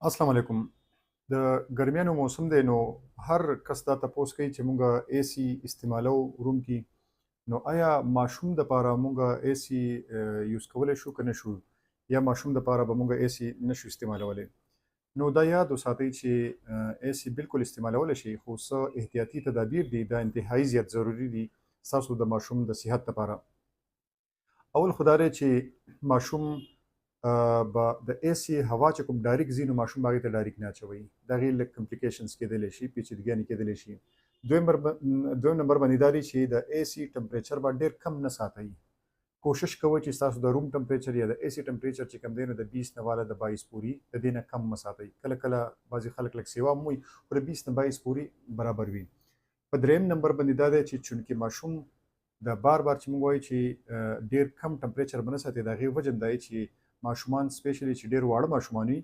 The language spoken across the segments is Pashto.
السلام علیکم. د ګرمیانو موسم دی، نو هر کس دا تپوس کوي چې مونږ اے سی استعمالو روم کې. نو آیا ماشوم د پاره مونږ اے سی یوز کولی شو که نه شو، یا ماشوم د پاره به مونږ اے سی نشو استعمالولی؟ نو دا یاد وساتئ چې اے سی بالکل استعمالولی شي، خو څه احتیاطي تدابیر دي دا انتهایی زیات ضروري دي ستاسو د ماشوم د صحت لپاره. اول خو دا دی چې ماشوم به د اے سی هوا چې کوم ډایرکټ ځي، نو ماشوم به هغې ته ډایرکټ نه اچوئ. د هغې لږ کمپلیکیشنز کیدلی شي، پیچیدګیانې کیدلی شي. دویم نمبر باندې دا دی چې د اے سی ټمپریچر به ډېر کم نه ساتئ. کوشش کوئ چې ستاسو د روم ټمپریچر یا د اے سی ټمپریچر چې کوم دی نو د 20 نه واله د 22 پورې د دې نه کم مه ساتئ. کله کله بعضې خلک لږ سیوا هم وي، خو د 20 نه 22 پورې برابر وي. په دریم نمبر باندې دا دی چې چونکې ماشوم د بار چې موږ وایو چې ډېر کم ټمپریچر به نه ساتي، د هغې وجه دا دی چې ماشومان سپیشلی چې ډېر واړه ماشومان وي،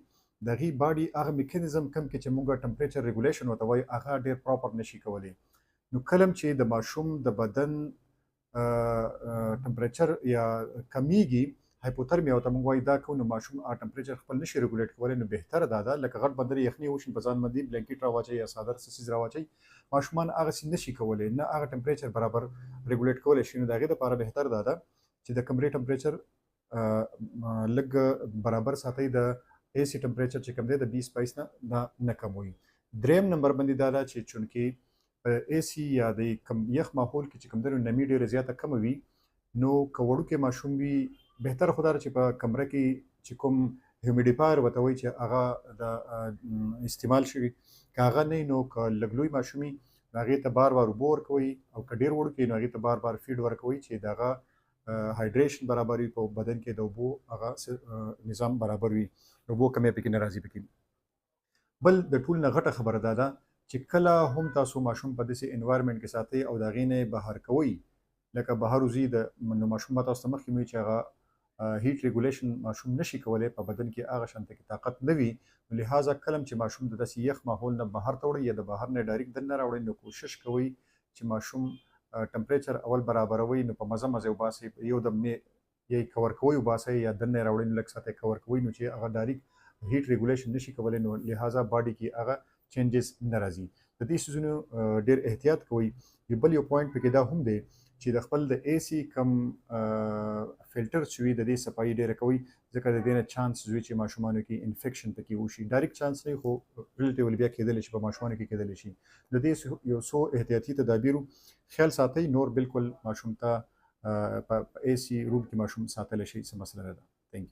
د هغې باډي هغه میکانیزم کم کې چې موږ ټمپریچر ریګولیشن ورته وایو هغه ډېر پراپر نشي کولی. نو کله چې د ماشوم د بدن ټمپریچر یا کمیږي، هایپوترمیا ورته موږ وایو، دا کوو نو ماشوم ټمپریچر خپل نشي ریګولیټ کولی. نو بهتره دا ده لکه غټ بندر یخني وشي په ځان باندې بلانکیټ راواچوي یا څادر څه څیز راواچوي، ماشومان هغسې نشي کولی، نه هغه ټمپریچر برابر ریګولیټ کولی شي. نو د هغې دپاره بهتر دا ده چې د کمرې ټمپریچر لږ برابر ساتئ، د اے سی ټمپریچر چې کوم دی د 20-22 نه کم وي. دریم نمبر باندې دا ده چې چونکې په اے سی یا د کم یخ ماحول کې چې کوم دی نو نمي ډېره زیاته کمه وي، نو که وړوکی ماشوم وي بهتره خو دا ده چې په کمره کې چې کوم هیومیډیفایر ورته وایي چې هغه د استعمال شوي، که هغه نه وي نو که لږ لوی ماشوم وي نو هغې ته بار بار اوبه ورکوئ، او که ډېر وړوکی نو هغې ته بار بار فیډ ورکوئ چې د هغه هایډریشن برابر وي، په بدن کې د اوبو هغه نظام برابر وي، اوبو کمی پکې نه راځي پکې. بل د ټول نه غټه خبره دا ده چې کله هم تاسو ماشوم په داسې انوایرمنټ کې ساتئ او د هغې نه بهر کوئ، لکه بهر وځي نو ماشوم به تاسو ته مخکې وایي چې هغه هیټ ریګولیشن ماشوم نشي کولی، په بدن کې هغه شانته کې طاقت نه وي. نو لهذا کله چې ماشوم د داسې یخ ماحول نه بهر ته وړئ یا د بهر نه ډایرکټ دننه راوړئ، نو کوشش کوئ چې ماشوم ټمپریچر اول برابروئ، نو په مزه مزه وباسئ، یو دم نه یا کور کوئ وباسئ یا دننه راوړئ نو لږ ساعت کور کوئ، نو چې هغه ډایرکټ هیټ ریګولیشن نشي کولی، نو لهذا باډي کې هغه چینجز نه راځي. د دې څیزونو ډېر احتیاط کوئ. بل یو پوینټ پکې دا هم دی چې د خپل د اے سی کم فلټر چې وي د دې صفایي ډېره کوئ، ځکه د دې نه چانس وي چې ماشومانو کې انفیکشن پکې وشي. ډایرکټ چانس نه وي، خو ریلیټیولی بیا کیدلی شي په ماشومانو کې کیدلی شي. د دې یو څو احتیاطي تدابیرو خیال ساتئ، نور بالکل ماشوم ته په اے سی روم کې ماشوم ساتلی شي، څه مسله نه ده. تھینک یو.